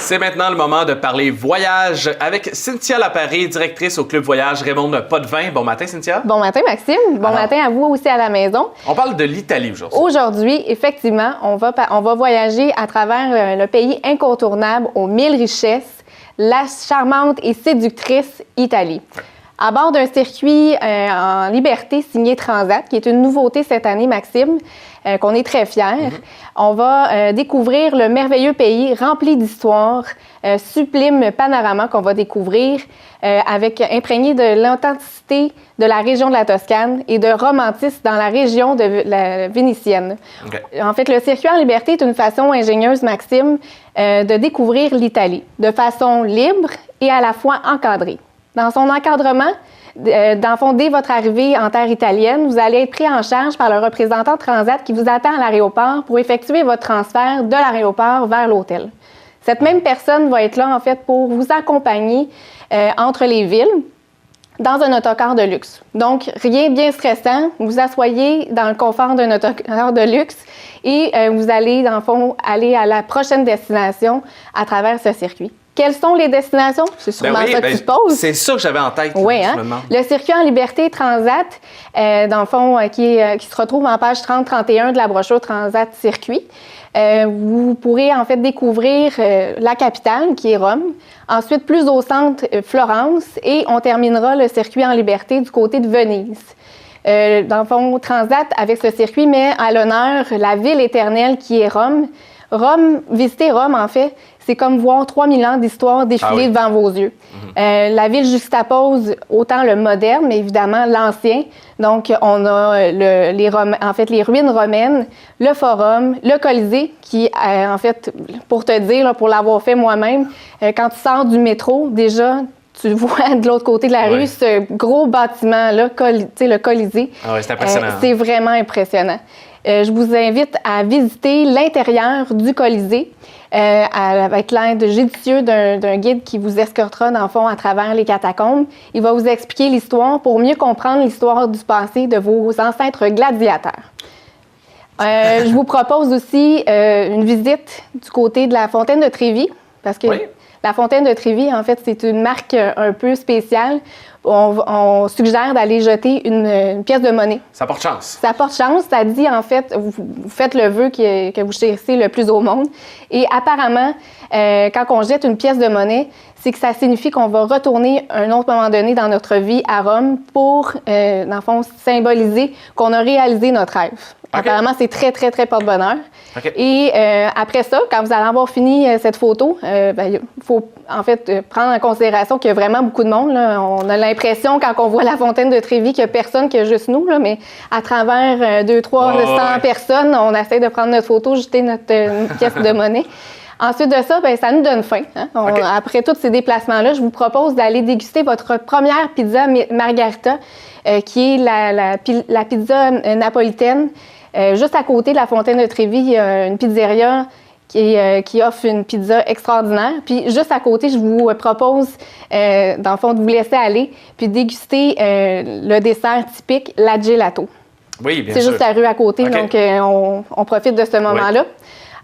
C'est maintenant le moment de parler voyage avec Cynthia Laparé, directrice au Club Voyage Raymond Potvin. Bon matin, Cynthia. Bon matin, Maxime. Bon matin à vous aussi à la maison. On parle de l'Italie aujourd'hui. Aujourd'hui, effectivement, on va voyager à travers le pays incontournable aux 1000 richesses, la charmante et séductrice Italie. Ouais. À bord d'un circuit en liberté signé Transat, qui est une nouveauté cette année, Maxime, qu'on est très fiers. On va découvrir le merveilleux pays rempli d'histoire, sublime panorama qu'on va découvrir, avec imprégné de l'authenticité de la région de la Toscane et de romantisme dans la région de la vénitienne. Okay. En fait, le circuit en liberté est une façon ingénieuse, Maxime, de découvrir l'Italie de façon libre et à la fois encadrée. Dans son encadrement, dans le fond, dès votre arrivée en terre italienne, vous allez être pris en charge par le représentant Transat qui vous attend à l'aéroport pour effectuer votre transfert de l'aéroport vers l'hôtel. Cette même personne va être là, en fait, pour vous accompagner entre les villes dans un autocar de luxe. Donc, rien de bien stressant. Vous asseyez dans le confort d'un autocar de luxe et vous allez, dans le fond, aller à la prochaine destination à travers ce circuit. Quelles sont les destinations? C'est sûrement ça que tu te poses. C'est ça que j'avais en tête. Oui, hein? Le circuit en liberté Transat, dans le fond, qui se retrouve en page 30-31 de la brochure Transat Circuit. Vous pourrez en fait découvrir la capitale, qui est Rome. Ensuite, plus au centre, Florence. Et on terminera le circuit en liberté du côté de Venise. Dans le fond, Transat, avec ce circuit, met à l'honneur la ville éternelle qui est Rome. Visiter Rome, en fait, c'est comme voir 3000 ans d'histoire défiler devant vos yeux. La ville juxtapose autant le moderne, mais évidemment l'ancien. Donc, on a les ruines romaines, le forum, le Colisée, qui, en fait, pour te dire, là, pour l'avoir fait moi-même, quand tu sors du métro, déjà, tu vois de l'autre côté de la rue ce gros bâtiment-là, le Colisée. Ah oui, c'est impressionnant. C'est vraiment impressionnant. Je vous invite à visiter l'intérieur du Colisée avec l'aide judicieuse d'un guide qui vous escortera, dans le fond, à travers les catacombes. Il va vous expliquer l'histoire pour mieux comprendre l'histoire du passé de vos ancêtres gladiateurs. Je vous propose aussi une visite du côté de la Fontaine de Trévi, parce que la Fontaine de Trévi, en fait, c'est une marque un peu spéciale. On suggère d'aller jeter une pièce de monnaie. Ça porte chance. Ça porte chance. Ça dit, en fait, vous faites le vœu que vous chérissez le plus au monde. Et apparemment, quand on jette une pièce de monnaie, c'est que ça signifie qu'on va retourner à un autre moment donné dans notre vie à Rome pour, dans le fond, symboliser qu'on a réalisé notre rêve. Okay. Apparemment, c'est très, très, très porte-bonheur. Okay. Et après ça, quand vous allez avoir fini cette photo, il faut en fait prendre en considération qu'il y a vraiment beaucoup de monde. Là. On a l'impression, quand on voit la Fontaine de Trévi, qu'il n'y a personne que juste nous, là, mais à travers 200-300 personnes, on essaie de prendre notre photo, jeter notre pièce de monnaie. Ensuite de ça, ça nous donne faim. Hein? Après tous ces déplacements-là, je vous propose d'aller déguster votre première pizza margarita, qui est la pizza napolitaine. Juste à côté de la Fontaine de Trévi, il y a une pizzeria qui offre une pizza extraordinaire. Puis juste à côté, je vous propose, dans le fond, de vous laisser aller puis déguster le dessert typique, la gelato. Oui, bien sûr. C'est juste la rue à côté, donc on profite de ce moment-là.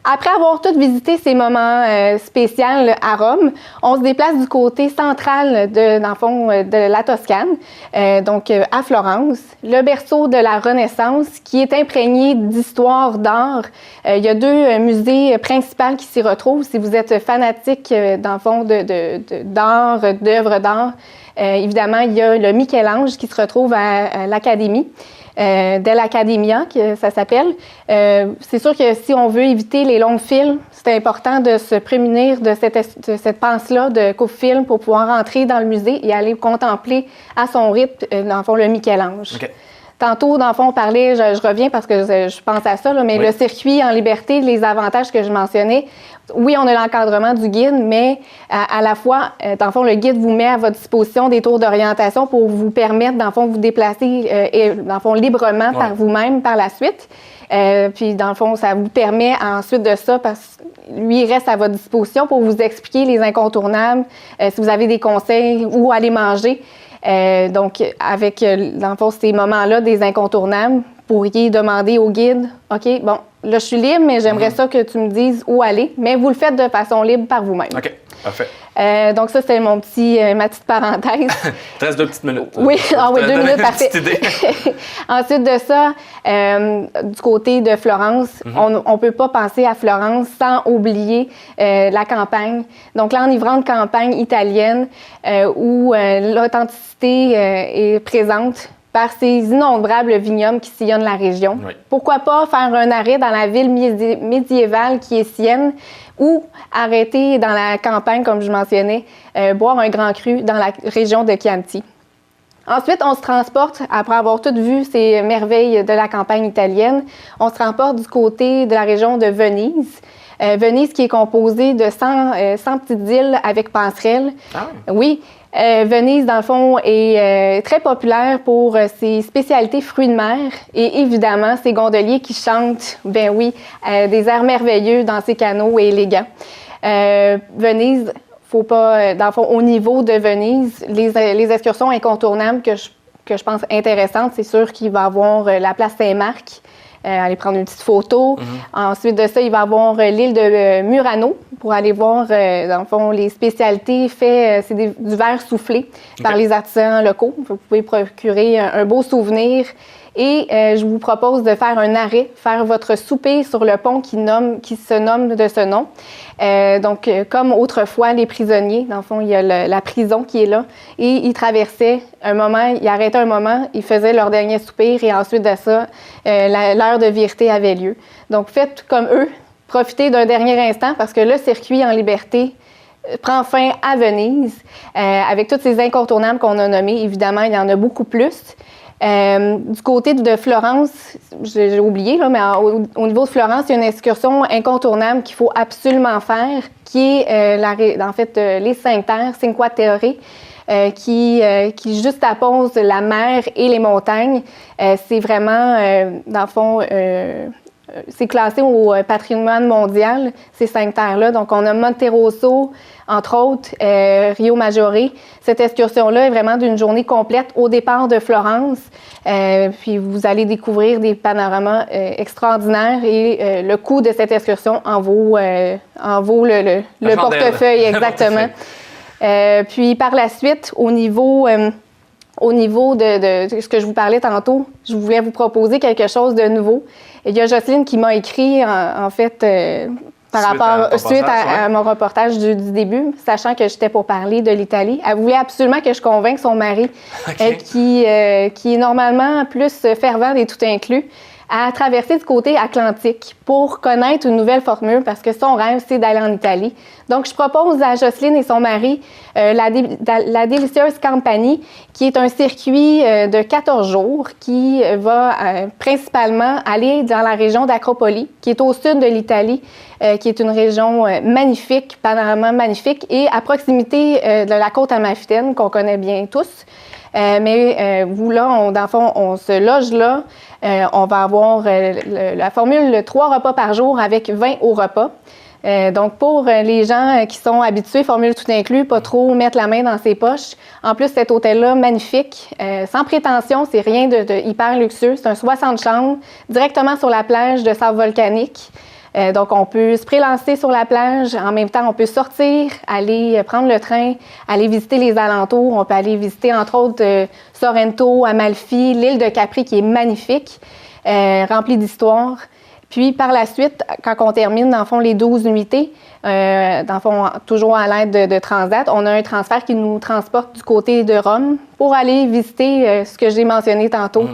Après avoir tout visité ces moments spéciaux à Rome, on se déplace du côté central dans le fond, de la Toscane, donc à Florence, le berceau de la Renaissance, qui est imprégné d'histoire, d'art. Il y a deux musées principaux qui s'y retrouvent. Si vous êtes fanatique, dans le fond, d'art, d'œuvres d'art, évidemment, il y a le Michel-Ange qui se retrouve à l'Académie. Dell'Accademia, ça s'appelle. C'est sûr que si on veut éviter les longues files, c'est important de se prémunir de cette panse-là de coupe-fil pour pouvoir entrer dans le musée et aller contempler à son rythme, dans le fond, le Michel-Ange. Okay. Tantôt, dans le fond, on parlait, je reviens parce que je pense à ça, là, mais le circuit en liberté, les avantages que je mentionnais, oui, on a l'encadrement du guide, mais à la fois, dans le fond, le guide vous met à votre disposition des tours d'orientation pour vous permettre, dans le fond, de vous déplacer, dans le fond, librement par vous-même par la suite. Puis, dans le fond, ça vous permet ensuite de ça, parce que lui, il reste à votre disposition pour vous expliquer les incontournables, si vous avez des conseils, où aller manger. Donc, avec, dans le fond, ces moments-là, des incontournables, pourriez demander au guide, OK, bon, là, je suis libre, mais j'aimerais ça que tu me dises où aller, mais vous le faites de façon libre par vous-même. OK, parfait. Donc ça, c'était ma petite parenthèse. Il te reste 2 petites minutes. Oui, 2 minutes, parfait. Idée. Ensuite de ça, du côté de Florence, on ne peut pas penser à Florence sans oublier la campagne. Donc l'enivrante campagne italienne où l'authenticité est présente par ces innombrables vignobles qui sillonnent la région. Oui. Pourquoi pas faire un arrêt dans la ville médiévale qui est Sienne ou arrêter dans la campagne, comme je mentionnais, boire un grand cru dans la région de Chianti. Ensuite, on se transporte, après avoir tout vu ces merveilles de la campagne italienne, on se transporte du côté de la région de Venise. Venise qui est composée de 100 petites îles avec passerelles. Ah. Oui. Venise, dans le fond, est très populaire pour ses spécialités fruits de mer et évidemment ses gondoliers qui chantent, ben oui, des airs merveilleux dans ses canaux et élégants. Venise, faut pas, dans le fond, au niveau de Venise, les excursions incontournables que je pense intéressantes, c'est sûr qu'il va y avoir la place Saint-Marc. Aller prendre une petite photo. Ensuite de ça, il va y avoir l'île de Murano pour aller voir, dans le fond, les spécialités faites. C'est du verre soufflé par les artisans locaux. Vous pouvez procurer un beau souvenir. Et je vous propose de faire un arrêt, faire votre souper sur le pont qui se nomme de ce nom. Donc, comme autrefois, les prisonniers, dans le fond, il y a la prison qui est là. Et ils traversaient un moment, ils arrêtaient un moment, ils faisaient leur dernier soupir et ensuite de ça, l'heure de vérité avait lieu. Donc, faites comme eux, profitez d'un dernier instant parce que le circuit en liberté prend fin à Venise. Avec tous ces incontournables qu'on a nommés, évidemment, il y en a beaucoup plus. Du côté de Florence, j'ai oublié, là, mais au niveau de Florence, il y a une excursion incontournable qu'il faut absolument faire, qui est en fait les 5 terres, Cinque Terre, qui juxtapose la mer et les montagnes. C'est vraiment, dans le fond, c'est classé au patrimoine mondial, ces 5 terres-là. Donc, on a Monterosso, entre autres, Rio Maggiore. Cette excursion-là est vraiment d'une journée complète au départ de Florence. Puis, vous allez découvrir des panoramas extraordinaires et le coût de cette excursion en vaut le portefeuille, exactement. Puis, par la suite, au niveau de ce que je vous parlais tantôt, je voulais vous proposer quelque chose de nouveau. Il y a Jocelyne qui m'a écrit, en fait, suite à mon reportage du début, sachant que j'étais pour parler de l'Italie. Elle voulait absolument que je convainque son mari, qui est normalement plus fervent des tout inclus, à traverser du côté atlantique pour connaître une nouvelle formule parce que son rêve, c'est d'aller en Italie. Donc, je propose à Jocelyne et son mari la délicieuse Campanie, qui est un circuit de 14 jours qui va principalement aller dans la région d'Acropoli, qui est au sud de l'Italie, qui est une région magnifique, panorama magnifique, et à proximité de la côte amalfitaine, qu'on connaît bien tous. Vous, là, dans le fond, on se loge là. On va avoir la formule 3 repas par jour avec 20 au repas. Donc, pour les gens qui sont habitués, formule tout inclus, pas trop mettre la main dans ses poches. En plus, cet hôtel-là, magnifique, sans prétention, c'est rien de hyper luxueux. C'est un 60 chambres, directement sur la plage de sable volcanique. Donc, on peut se prélancer sur la plage. En même temps, on peut sortir, aller prendre le train, aller visiter les alentours. On peut aller visiter, entre autres, Sorrento, Amalfi, l'île de Capri, qui est magnifique, remplie d'histoire. Puis, par la suite, quand on termine, dans le fond, les 12 nuitées, dans le fond, toujours à l'aide de Transat, on a un transfert qui nous transporte du côté de Rome pour aller visiter ce que j'ai mentionné tantôt.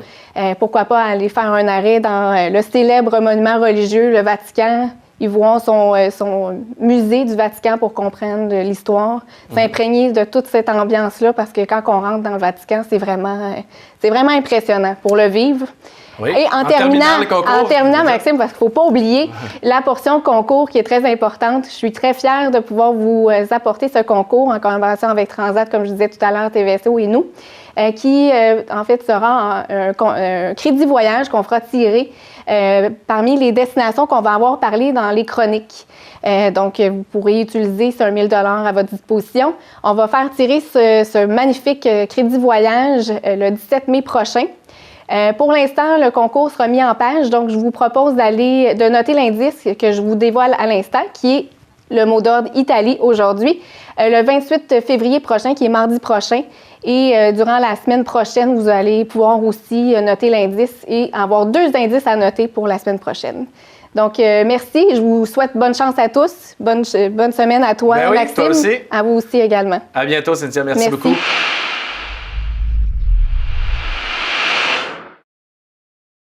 Pourquoi pas aller faire un arrêt dans le célèbre monument religieux, le Vatican. Ils voient son musée du Vatican pour comprendre l'histoire, s'imprégner de toute cette ambiance-là, parce que quand on rentre dans le Vatican, c'est vraiment impressionnant pour le vivre. Oui. Et en terminant, Maxime, parce qu'il ne faut pas oublier la portion concours qui est très importante. Je suis très fière de pouvoir vous apporter ce concours en collaboration avec Transat, comme je disais tout à l'heure, TVSO et nous, qui, en fait, sera un crédit voyage qu'on fera tirer parmi les destinations qu'on va avoir parlé dans les chroniques. Donc, vous pourrez utiliser ce 1 000 $ à votre disposition. On va faire tirer ce magnifique crédit voyage le 17 mai prochain. Pour l'instant, le concours sera mis en page, donc je vous propose de noter l'indice que je vous dévoile à l'instant, qui est le mot d'ordre Italie aujourd'hui, le 28 février prochain, qui est mardi prochain. Et durant la semaine prochaine, vous allez pouvoir aussi noter l'indice et avoir 2 indices à noter pour la semaine prochaine. Donc, merci. Je vous souhaite bonne chance à tous. Bonne semaine à toi, Ben oui, Maxime. toi aussi. À vous aussi également. À bientôt, Cynthia. Merci beaucoup.